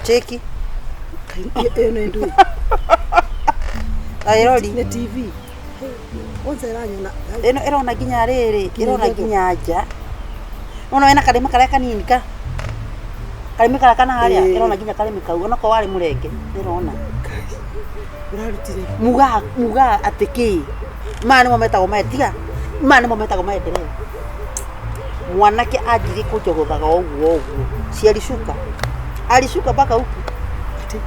Cheki. Ene ndu. Airori Ni TV. Onza ranyona. Eno erona ginya riri, irona ginya nja. Ona wena kalima kale kanini ka. Kalima kale kana haria, irona ginya kalima kau, ona ko wari murenge, irona. Urarutire. Muga atiki. Mani mometago metiga. Mani mometago metere. Mwanake ajiri kujogothaga oguo. Si alishuka baka huku.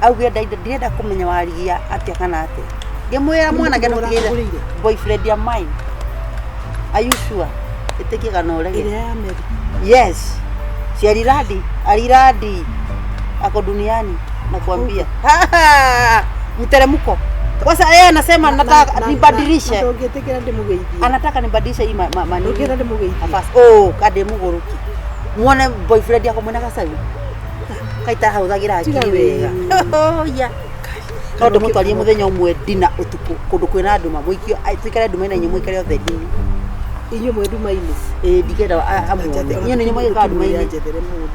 Auge ndenda kumenya Warigia atia kana ate. Ngemwira mwana gano kigire boyfriend ya mine. Are you sure? Itekiga no rege. Ile ya Mary. Yes. Si aliradi. Ako duniani nakwambia. Mteremko. Kwanza yeye anasema nataka nibadilishe. Ungetekera ndemugeithie. Anataka nibadilishe hii maneno. Ungetekera ndemugeithie. Fast. Kade muguruki. Muone boyfriend yako mwena kasawi. Kaita hauthagira akiri wega. Yeah. Tondu mutwarie muthenya umwe dina utuku kundu kwina andu mamwikio twikare nduma ina nyumwe kare otheri-ini. Inyo mwe nduma-ini. Ndigenda amwe. Inyo ni nyumwe ka nduma-ini. Njethere mundu.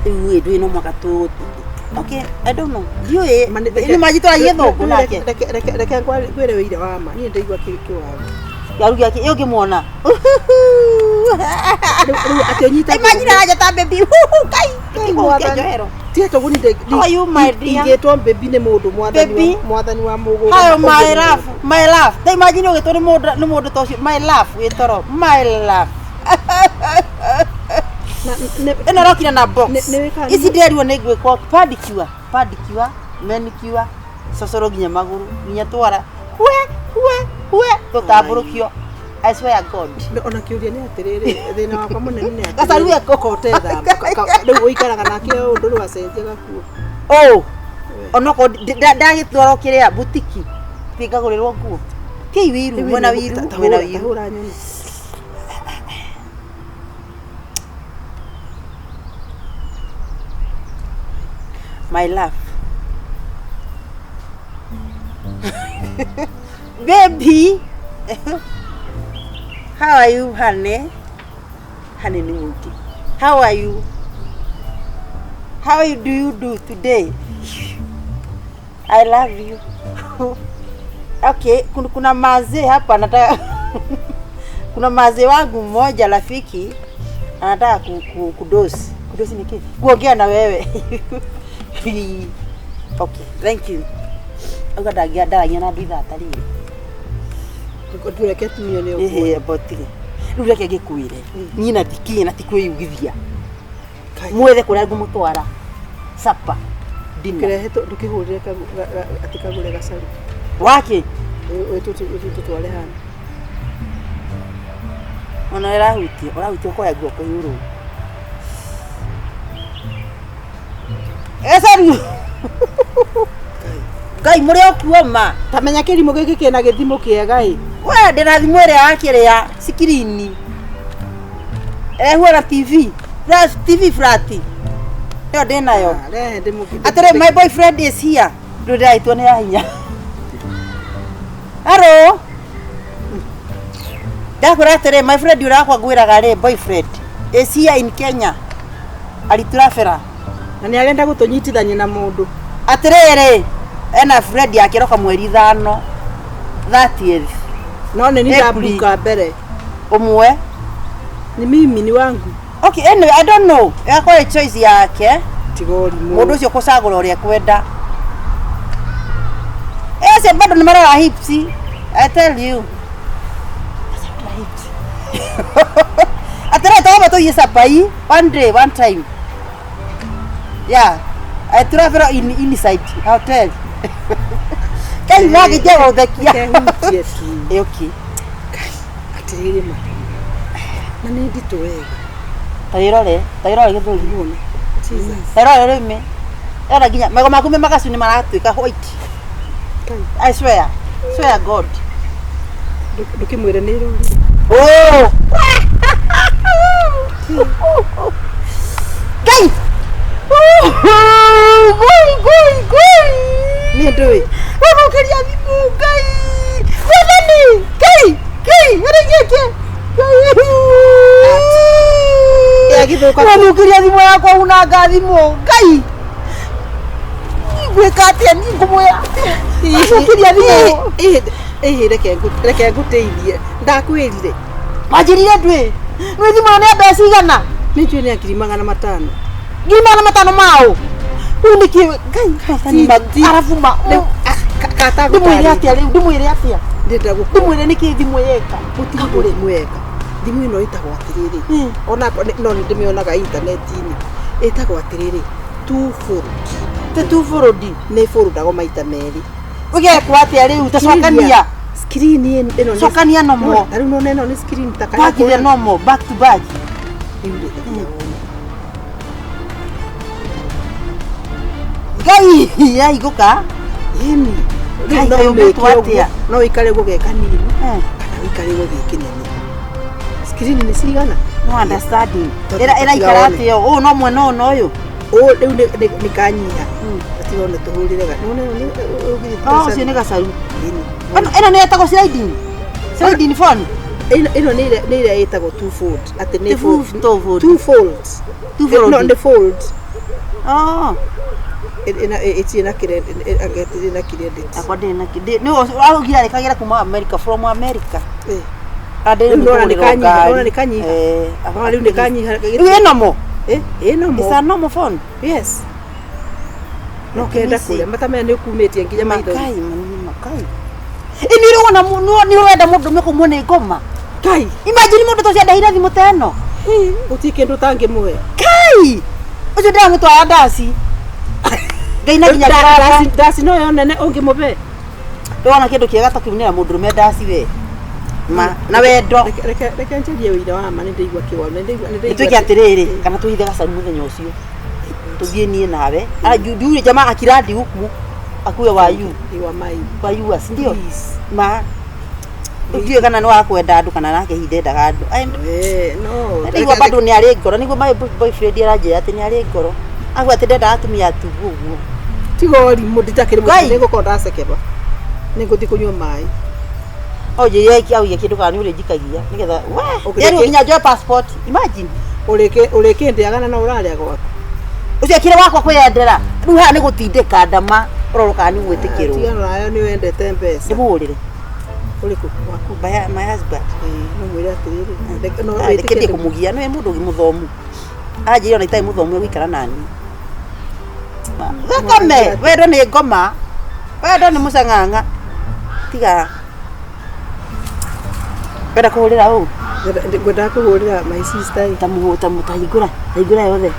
Iwe ndui no mwaka tu. Okay, I don't know. Ndiye ni majitwa yetho nake. Reke kwere wire wama. Ni ndaigwa kiwaru. Yarugi yake yo kimuona. Ationyita. Imagine haja ta baby. Kai. Kimuona. Tieto guni de. Ayu my dear. Ingetwa baby ne mundu mwathani wa mugo. Hayo my love. Ta imagine ugetwa ni mundu tocio my love witoro. My love. Ena rokina na box. Isi nderirwo ni gwikwo pedicure, manicure, sosoro ginya maguru, ginya twara. Hwe tutamburukio. I swear God. Ona kiuria ni atiriri thina wakwa munene ni atiriri. Gasaru ekokote thamba. Riu uikaraga nake undu ru acenjia gakuo. Onoko ndagitwaro kiria butiki. Pingagurirwo nguo. Ki wiru mwena wiru. Hura nyoni. My love. Baby. How are you, honey? Honey ni muti. How are you? How do you do today? I love you. Okay, kuna mazee hapa nataka kuna mazee wangu mmoja rafiki anataka kudosi. Kudosi ni kipi? Kuongea na wewe. Okay, thank you. Ugadangia daranya na nditha atari. Ndureke tumio leo. Botire. Ndureke gikuire. Nyina tikiye na tikwiyugithia. Mwethe kuria ngumutwara. Sapa. Dinner. Kirehe tukihurire ati Kagure gacaru. Wake. Tutware hana. Ona urahutie kwa yaguo kwa yuru. Esaru. Ngai muri okuoma. Tamenya kirimo giki kina githimo kiega ii. We ndina thimu ire yakire ya screen. Huara TV. TV flat. Yo ndinayo. Atire my boyfriend is here. Ndiraitwo ni ahinya. Hello. Ndakura atire my friend urakwa gwiraga ri boyfriend is here in Kenya. Alitrafera. Na ni arenda gutunyitithania na mundu. Atirere ena friend yake roka mweri 5 30th. No ni ndabuka mbere. Umwe ni mimi ni wangu. Okay, anyway, I don't know. Yako ni choice yake. Tigori mundu ucio kucagura uria kwenda. Ese bado ni mara hips. I tell you. Atira tawa to yesa pai one day one time. Yeah, I travel inside hotel. Kai wage jago dakia. Okay. Atirire ma. Na ni ndito wega. Tairore githuri muno. Jesus. Tairore me. Era ginya mago makume makasu ni maratuika white. I swear God. Ndukimwire ni ro. Oh. Kai. Goi. Ni ndoi. Wao kali abibu kai. Wewe kai. Wewe ya githuka. Wao kali abibu yako una gathimo kai. ngwĩka atĩa niĩ ngũmwĩra ũkĩria thimũ reke ngũteithie ndakwĩrire wanjĩrire ndwĩ nĩ thimũ nĩ mbeca cigana nĩ njũĩ nĩ ngiri 500 ngiri 500 mao rĩu nĩkĩ ngai arabu ma ndĩmwĩre atĩa rĩu ndĩmwĩre atĩa ndĩmwĩre nĩkĩ thimũ yeka ũtigũrĩ mwega thimũ ĩno ĩtagwo atĩrĩrĩ ona no ndĩmĩonaga intaneti-inĩ ĩtagwo atĩrĩrĩ two-fold nĩ foldagwo maita merĩ ũgekwo atĩa rĩu tacokania screen ĩno cokania nomo rĩu nona ĩno nĩ screen ta bagire nomo back to back ngai yaigũka yeni no wĩikare gũge kanini kana wĩikare gũge kĩnene screen nĩ cigana no understanding ĩraikara atĩa ũũ no mwena ũyũ rĩu nĩ kanyiha atigone tũhũrĩrega ũcio nĩ gacaru ĩno nĩ ĩtagwo sliding phone ĩno nĩ ĩrĩa ĩtagwo two-fold atĩ nĩ two-folds no nĩ fold ĩtirĩ na credit akwa ndĩ na credit nĩ augire arĩkagĩra kuma America from America nĩ kanyiha rĩu nĩ kanyiha rĩu ĩnomo ĩnomo is a normal phone yes no kenda kũrĩa matamenya nĩ ũkumĩtie nginya maitho makai ini rĩona nĩ ũrenda mũndũ mekũmwo nĩ ngoma kai imagine mũndũ tũcio ndahira thimũ ta ĩno gũtirĩ kĩndũ ũtangĩmũhe kai ũcio ndĩramũtwara ndaci ngai na nginya ndaci no yo nene ũngĩmũhe ndona kĩndũ kĩega ta kiunĩra mũndũrũme ndaci we na wendo reke njarie ũira wa ma nĩ ndaigua kĩwalo nĩtwĩke atĩrĩrĩ kana tũhithe gacaru mũthenya ũcio tũthiĩ niĩ nawe ndiure jamaa akiradi huku akuwe wa US ndio ma ndiye kana nĩ wakwenda andũ kana nake hindendaga andũ no ndigwa bado nĩ arĩ ngoro nĩguo my boyfriend aranjĩra atĩ nĩ arĩ ngoro agwa atĩ ndenda atumia atugu ũguo tigori mũndĩtakĩrĩ mũndũ nĩgũkorwo ndacekeba nĩngũthiĩ kũnyua maĩ oje yeki au yeki nduka ni ule jikagia nigetha yani ukinya joa passport imagine ureke ndiagana na uraria gwako ucio kire wako kwendera riu ha ni gutindika ndama uroroka ni gwitikirwo tigana nayo ni wendete mbeca ndimurire uriku waku my husband no mwira atiriri no wetike kumugia no mundu muthomu ajiri ona itai muthomu gwikara nani thakame wendo ni ngoma wendo ni musanganga tiga kwenda kuhurira ũũ ngwenda kuhurira my sister taigura yothe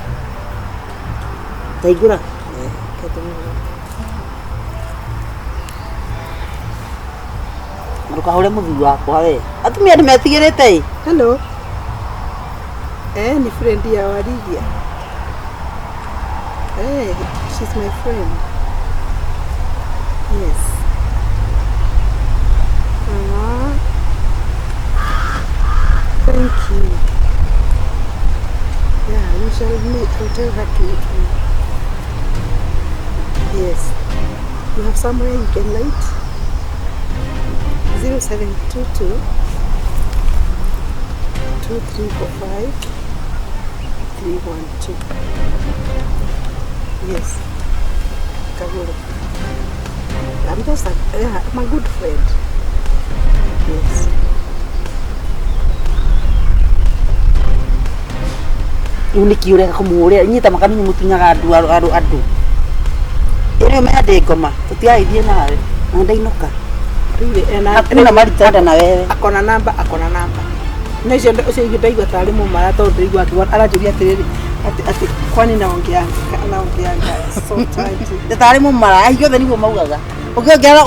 taigura ndukahure muthuri wakwa we atumia nĩ metigĩrĩte hello ni friend ya Warigia she's my friend yes thank you. Yeah, we shall meet. I'll tell her to meet me. Yes. You have somewhere you can light? 0722 2345 312. Yes. Kagure. I'm just my good friend. Yes. uniki ureka kumuria nyita makanini mutunyaga andu ĩrĩ mende ngoma tutiaithie nawe na ndainuka hakuna maritanda na wewe akona namba na icio ucio ndaigua tari mumara tondu ndaigua akiwa aranjuria atiriri ati kwani naongea so tight tari mumara hiothe niguo maugaga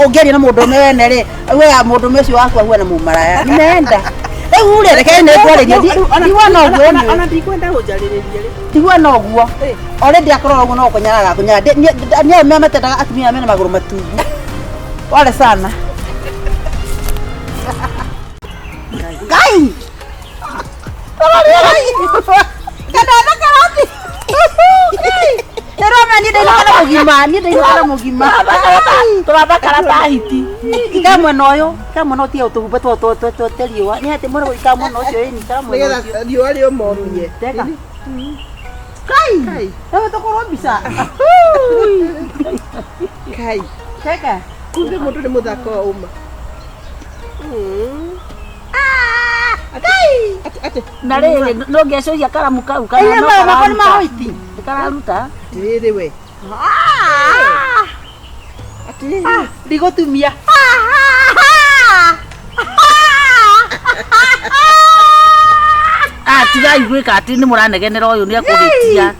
ungeria na mundu umwe wene ri we mundu umwe ucio wakwa huwa na mumara nimeenda rĩu rĩ reke nĩ ngwarĩria ndigua no guo ona ndikwenda gũnjarĩrĩria rĩ ndigua no guo already akorwo ũguo no kũnyaraga nĩ arĩa metendaga atumia mena magũrũ matungu wale sana ngai kadana karati Terona ni ndeira mugima turaba karata hiti kamwe noyo tia utuhumbe twoteliwa ni ati mwana gwika mwana ucio ni kamwe nigetha riũa rĩũmorunye teka kai ewe tokorwo mbica Kai. Kaka. Kumbe mundu ni muthako uma. Kai. Ate. Na rĩrĩ no ngĩcoria karamu kau Kana no makoni mahoiti. Kararuta. Rĩrĩ we. Ati ndigotumia. Tigai gwĩka atĩ nĩ mũranegenera ũyũ nĩ akũhĩtia.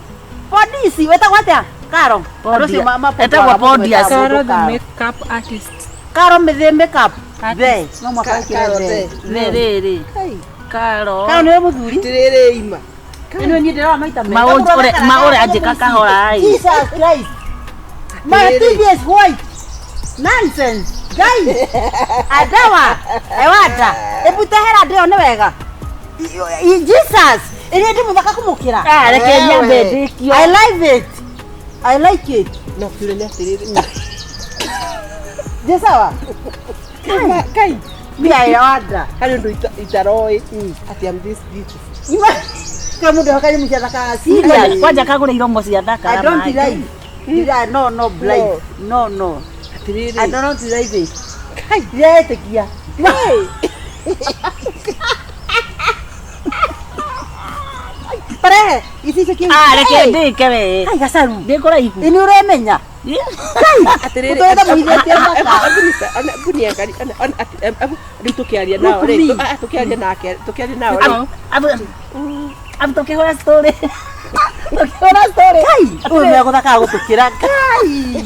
Polisi wetagwo atĩa? Karo. Etagwo Podias. Karo the makeup artist. Karo the makeup. Ve. No mwakaikira ve. Rĩrĩ. Karo. Karo nĩ mũthuri. Rĩrĩ ima. Ino ni ndĩrona maita me. Maũrĩa anjĩka kahora ĩ. Jesus Christ. My TV is white. Nonsense. Guys. Adawa. Ewada. Ebutahera ndio nĩ wega. Jesus. Ĩrĩa ndĩmuthaka kũmũkĩra. Reke nyambe ndĩkio. I like it. I like it. No kire nĩ atĩrĩrĩ. Jesawa. Kai. Mia yawada. Harĩ ũndũ itaroi. Ati am this beautiful. Kama ndio hakani mchazaka serious. Kwanja Kagure iromo cia thaka. I don't like. No blind. No. Atĩrĩrĩ. I don't like it. Kai, yetekia. Kai. Pare, isi cheki. Reke ndĩke we. Kai gasaru. Ndĩkũraihu. Ini uremenya. Kai. Atĩrĩrĩ. Tutoenda muithĩtie thaka. Bunia ngari rĩu tũkĩaria nao rĩ. Tũkĩaria nake. Tũkĩaria nao rĩ. Abu tũkĩhũra story. Tukĩhũra story. Kai. Uyu nĩ agũthaka gũtũkĩra. Kai.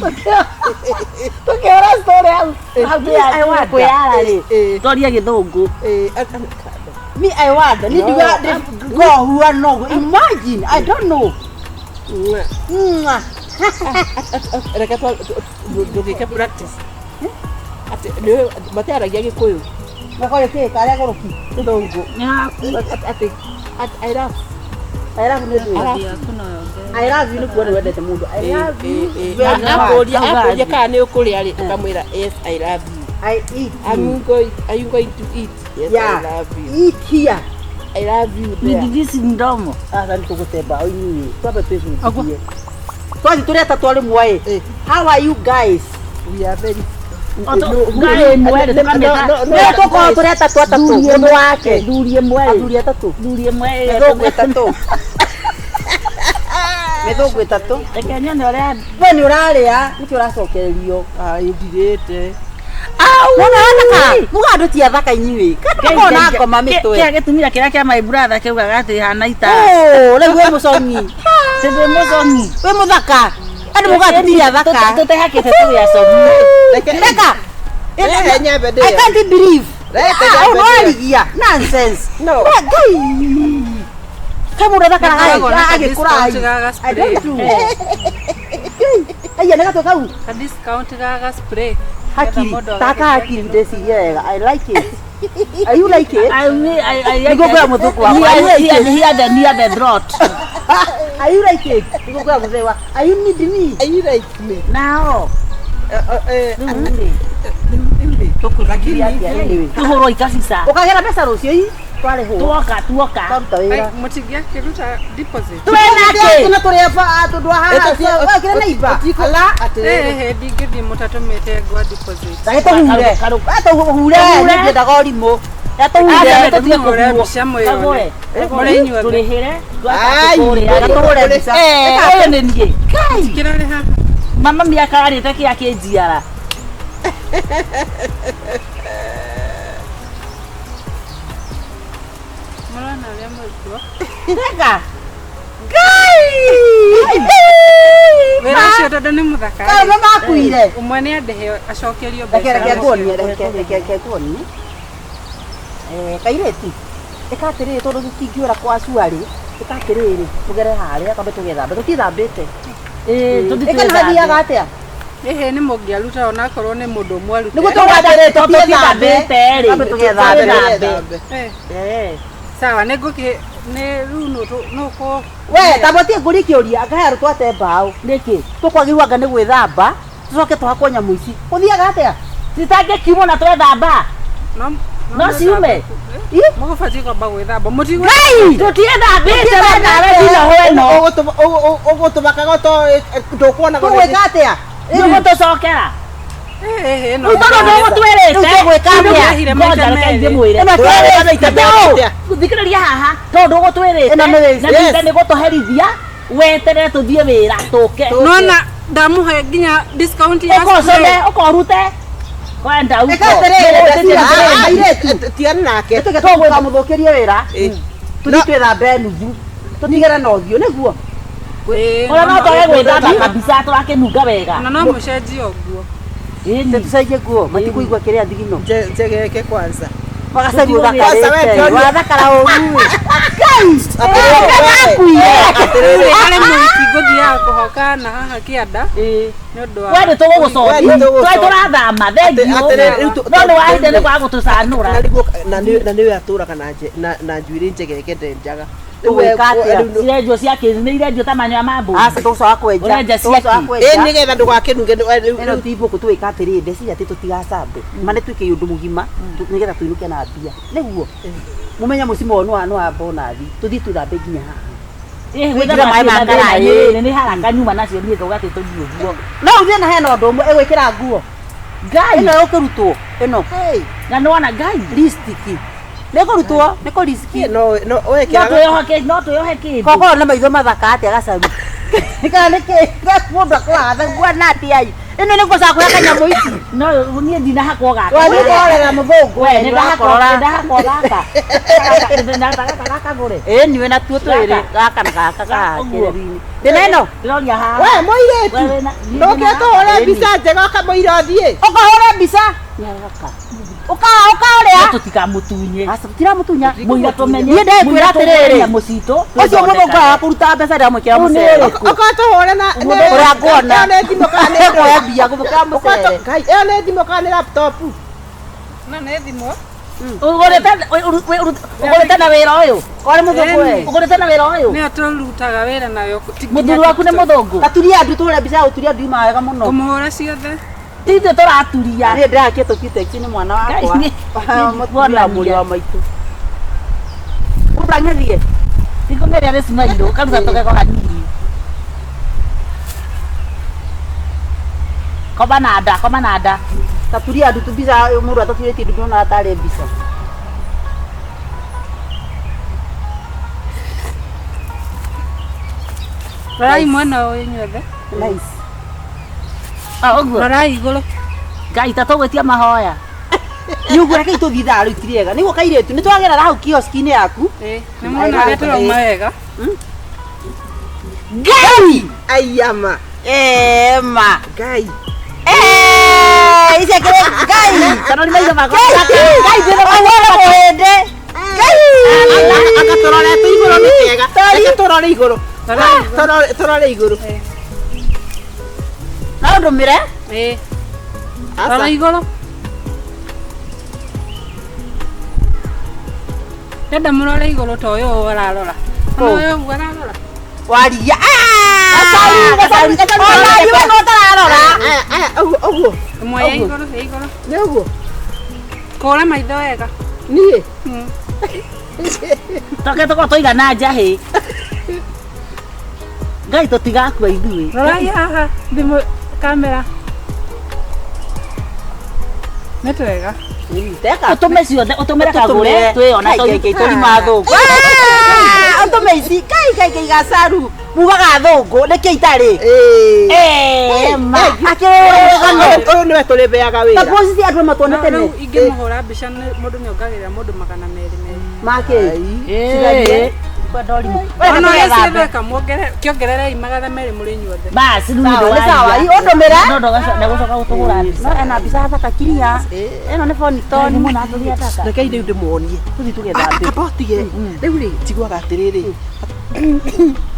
Tukĩhũra story au. I want kwĩyara rĩ. Toria gĩthũngũ. Me, I want. Need to go who are no. Imagine. I don't know. Reke tũgĩke practice. Ati nĩ mataragia Gĩkũyũ. Makore ke kare goroki. Gĩthũngũ. Ati I love. I love you. I love you kuona wendete mundu. I love you. Akũria kana nĩ ũkũrĩa rĩ ũkamwĩra yes I love you. I eat. Are you going to eat? Yes, Yeah. I love you. Eat here. I love you there. Nidivisi mdomo. Sasa nikukutemba oini. Tuape pesa nikie. Twani tuleta twali mwae. How are you guys? We are very Ngai mwere tukameta. Ndio toko tuleta twatatu. Mundu wake. Ndurie mwere. Ndurie tatu. Ndurie mwere. Methogwe tatu. Methogwe tatu. Reke nyone ũrĩa. We ni uraria, niki uracokererio. ndirĩte. Mwana ataka. Muga ndutia thaka inyuĩ. Katako na ngoma mitwe. Kĩa gĩtumia kĩrĩa kĩa my brother kĩugaga atĩ hana ita. Rĩu we mũconyi. Sĩndĩ mũconyi. We muthaka. Ani muga ndutia thaka. Tũtehakĩte tũgĩa comu. Reka. Nyambe I can't believe. Warigia. Nonsense. No. Kamu unathaka na agĩkũra. I don't do. Aya nega toka u. Ka discount gaga spray. Haki. Taka haki ndeciria. I like it. Are you like it? Niko kwa Muthungu wako. Near the throat. Are you like it? Niko kwa mzee wako. Are you need me? Are you like me? Now. Tuhoro ikabisa. Ukagera pesa rucio hii? Twale ho. Tuoka. Taruta wĩra. Mutigia kiruta deposit. Twena tuna turefa tundwa haha. Kire neiba. Ala. Ndingĩthiĩ mũtatũmĩte ngwa deposit. Hure. Hure. Nĩngĩenda gorimũ. Tũhũre mbica mwĩyone. Mũrĩnyuothe. Tũrĩhĩre. Tũhũre mbica. Ũyũ nĩ niĩ. Kĩrarĩ haha. Mama miaka arĩte kĩa kĩnjiara. Mũrona ũrĩa mũrutwo. Rega. Ngai! Wĩra ũcio tondũ nĩ mũthaka. Kaũma makuire. Ũmwe nĩ andĩhe acokerio mbeca. Reke kuonie, reke kuonie. Kairĩti. Ĩka atĩrĩrĩ tondũ tũtingĩũra kwa cuarĩ. Ĩka atĩrĩrĩ tũgere harĩa kambe tũgethambe. Tũtithambĩte. Ĩkanathiaga atĩa? Nĩ mũngĩaruta onakorwo nĩ mũndũ ũmwe arute. Nĩguo tũgatĩrĩ tũtithambĩte rĩ. Kambe tũgethambe. Sawa nĩ rĩu nũkũ. We tabotie ngũri kĩũria akahe arutwo ate mbaũ. Nĩkĩ? Tũkwagĩrĩirwo anga nĩ gwĩthamba. Tũcoke tũhakwo nyamũ ici. Ũthiaga atĩa? Citangĩkiumwo na twethamba. No ciume. Mũgũbatiĩ kwamba gwĩthamba. Mũtigwe. Ngai! Tũtiethambĩte we nawe nginya hweno. Ũgũtũmakaga to ndũkuona Tũgwĩka atĩa? Nĩguo tũcokera. No. Tondũ ndũgũtwĩrĩte. Ndũgwĩka Ngoja reke ithiĩ mwĩre. Thikĩrĩria haha tondũ ndũgũtwĩrĩte. Na ningĩ nĩgũtũherithia weterere tũthiĩ wĩra tũke. Nona ndamuhe nginya discount ya ũkorute kwenda huko. Tiana nake. Tũkamũthũkĩrie wĩra. Tũthiĩ twĩthambe nuthu. Tũtigere na ũthiũ nĩguo. Ona no twage gwĩthamba kabisa tũrakĩnunga wega. Na no mũcenjie ũguo. Tũcenjie nguo matikũigua kĩrĩa thigino. Njegeke kwanza. Magacario thakarĩte. Wathakara ũru. Atĩrĩrĩ arĩ mũhiki ngũthiaga kũhoka na haha kĩanda. Nĩ ũndũ wa Wende tũgũgũcokia. Tũrathama thengiũ. No nĩ wahinde nĩ kwa gũtũcanũra. Na nĩwe atũraga na njuĩrĩ njegeke ndenjaga. Irendio cia kĩĩrĩ nĩ irendio ta manyoya ma mbũri. Aca tũcoka kwenja. Ũrenja ciaki. Nĩgetha ndũgakĩnunge. Ĩno ti mbũkũ twĩka atĩrĩ ndeciria atĩ tũtigacambe. Mane twĩke ũndũ mũgima nĩgetha tũinũke na mbia. Nĩguo mũmenye mũcimo ũyũ nĩ wa bonathi. Tũthiĩ tũthambe nginya haha. Gwĩkĩra maĩ ma ngaraĩ nĩ haraka nyuma nacio niĩ tũgatĩ tũthiĩ ũguo. No ũthiĩ na hena ũndũ ũmwe ĩgwĩkĩra nguo. Ngai Ĩno ĩkũrutwo ĩno. na nĩwona ngai Listiki. Nĩkũrutwo nĩkũ listiki. No twĩyohe kĩndũ. Kokorwo na maitho mathaka atĩa gacaru. Nĩkana nĩkĩ mũndũ akũratha nguana atĩa. Ĩno nĩ gũcakũra kanyamũ ici. No niĩ ndinahakwo gaka. Twagĩkorera mũthũngũ. We nĩndahakwo gaka. Ndĩnataka Kagure. Niwe natuo twĩrĩ gaka na gaka kakĩrĩri-inĩ. Ndĩna ĩno. Ndĩroria haha. We mũirĩtu. Ndũngĩtũhũre mbica njega kamũira ũthiĩ. Ũkahũre mbica. Ũkaũrĩa. Tũtikamũtunye. Tũtiramũtunya. Mũira tũmenye. Niĩ ndĩkwĩra atĩrĩrĩ. Mũcitũ. Ũcio mũthũngũ akũruta mbeca ndamwĩkĩra mũcere. Ũkatũhũre na ũrĩa nguona. Nĩ thimũ kana nĩ Kuoya mbia gũthũkĩra mũcere. Ngai, ĩyo nĩ thimũ kana nĩ laptop. na nĩ thimũ. Ũgũrĩte na wĩra ũyũ. Kwarĩ mũthũngũ we. Ũgũrĩte na wĩra ũyũ. Nĩ tũrutaga wĩra nayo. Mũthuri waku nĩ mũthũngũ. Aturia andu tũhũre mbica ũturia andu ima wega mũno. Kũmũhũra ciothe. Tithe tũraturia. Niĩ ndĩrakia tũkiteksi nĩ mwana wakwa. Mũtuona mũri wa maitũ. Ũtang'ethie. Ikongeria nĩ smailo karuta tũgeko hanini. Koma na nda. Taturia andu tũmbica mũndũ atatũrĩtie ndu ndona atarĩ mbica. Rorai mwena ũyũ inyuothe. Nice. Ũguo. Rorai igũrũ. Ngai ta tũgwĩtia mahoya. Nĩũguo reke itũthiĩ thaa rĩu tirĩega. Nĩguo kairĩtu nĩ twagera hau kioski-inĩ yaku. Nĩ mwona ũrĩa tũrauma wega. Ngai! Aiyama. Ma. Ngai. Ici akĩrĩ Ngai! Kana nĩ maitho makwa. Ngai ndĩrĩ kũhũra mũhĩndĩ. Ngai! Agatũrore igũrũ nĩ kega. Reke tũrore igũrũ. Tũrore igũrũ. No ndũmĩre? Rora igũrũ. Ndenda mũrore igũrũ ta ũyũ ũrarora. Ũyũ ũguo ararora. Warigia. Gacauri no tararora. Ũguo. Mwoya igũrũ, igũrũ. Nĩ ũguo. Kũra maitho wega. Niĩ. Toke tũkorwo tũigana njahĩ. Ngai tũtigakua ithuĩ. Rorai haha thimũ kamera. Nĩ twega. Ũtũme ciothe, ũtũmĩre Kagure twĩona tũrima thũngũ. Ũtũme ici kai gacaru mugaga thũngũ nĩkĩ itarĩ. Ma Ũyũ nĩwe tũrĩbeaga wĩra. tapoci cia andũ matuonete Rĩu nĩ ingĩmũhũra mbica mũndũ nĩongagĩrĩra mũndũ 200. make Ona ũrĩa cietheka kĩongererei 200 mũrĩ inyuothe. basi rĩu Sawa, nĩ nĩ sawa. Ũndũmĩre? ndũgũcoka gũtũgũra mbica. no ena mbica thaka kiria ĩno nĩ boni Toni toni mũno atũria taka. Reke rĩu ndĩmuonie. tũthiĩ tũgethambe Akabotige. Rĩu rĩ njiguaga atĩrĩrĩ.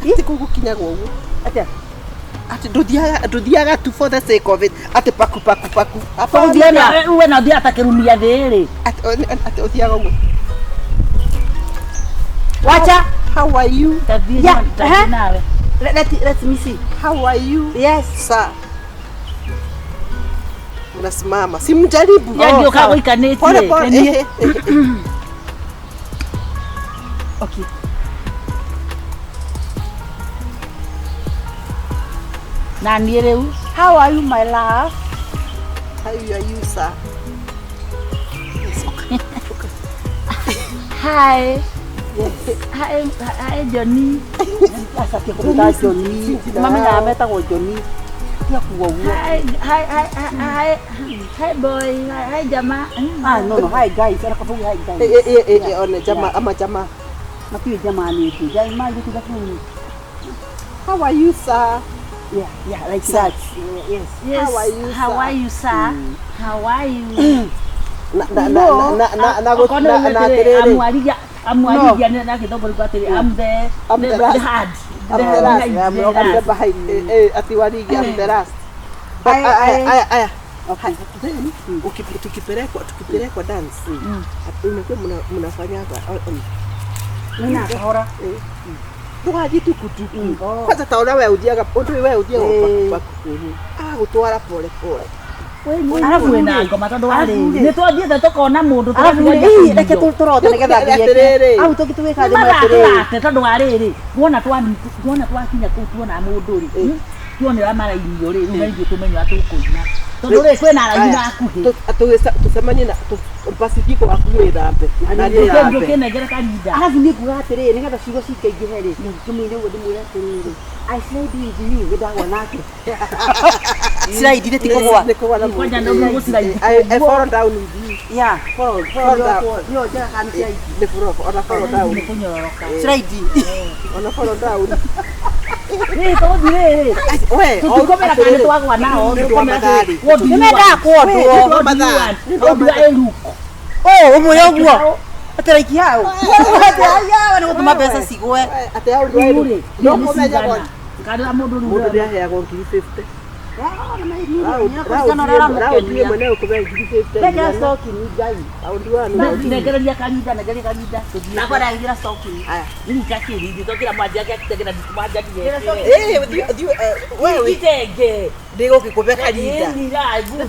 Iti kũgũkinyagwo ũguo. atĩa Ati ndũthiaga tu for the sake of it. Ati paku. Rĩu we na ũthiaga ta kĩrumia thĩ rĩ. Ati ũthiaga ũguo. wacha How are you? Tathiĩ Yeah, tathiĩ nawe. let me see How are you? yes Sir. Unasimama. Simjaribu. Yaani Oh, sawa. ũkagũikanĩtie. Pole pole. Nĩ- okay na niĩ rĩu How are you, my love? How are you, sir? Hi. Hi, Johnny. Sasa kikuta Johnny. Mama na metagwo Johnny. Tia kuwa uo. Hi, boy. Hi, Jama. No, hi guys. Era kafugi hi guys. One Jama, ama Jama. Mati Jama ni tu. Jai mai tu dah tu. How are you, sir? Yeah, like that. Yes. Yes. How are you, sir? How are you? Na Amwarigia na kidogo kwa tele. I'm the hard. Ati Warigia, I'm the last. Aya. Okay. Tukipelekwa dance. Unakuwa mnafanyaga. Mimi na hora. Tukajitu kutuku. Kwanza taona wewe ujiaga, wewe ujiaga kwa kukuru. Gutwara pole. Alafu wena ngoma tondu wa riri ni twathiete tukona mundu reke turota nigetha ngiye au tugituwika thimu atiriri tondu wa riri wona twakinya kuu tuona mundu ri tuonera marainio ri riu nithu tumenywa tukuina tondu ri kwina araini akuhi tusemanie na Pacifico akuwe thambe ndio kinengere karinda alafu niguga atiriri nigetha ciugo cikaingĩhe ri tumire uguo ndimwire atiriri I said with you ndagwa nake slide ile tikogwa kwanja ndo gusirai I fall down with you. Yeah, fall down. Yo, ja kan slide. Ne fall down. ni kunyoroka Slide. Fall down. ni to dire We, tukomera kana twagwa nao tukomera Nimenda kuondo. Ndio eruko Umuyo guo. Ataraiki hao. Aya, wana gutuma pesa cigwe. Ate hao ndio. No komenya kwa. Kada mundu Mundu ndia heagwo 50. Ndiye mwenye ukubea 50. Nega stock ni gai. Au ndio negereria karinda Nakora ngira stock. aya nini kakiri ndi tokira mwaji yake akitegera ndikumaja ndiye wewe kitenge ndigo kikubeka linda. ni live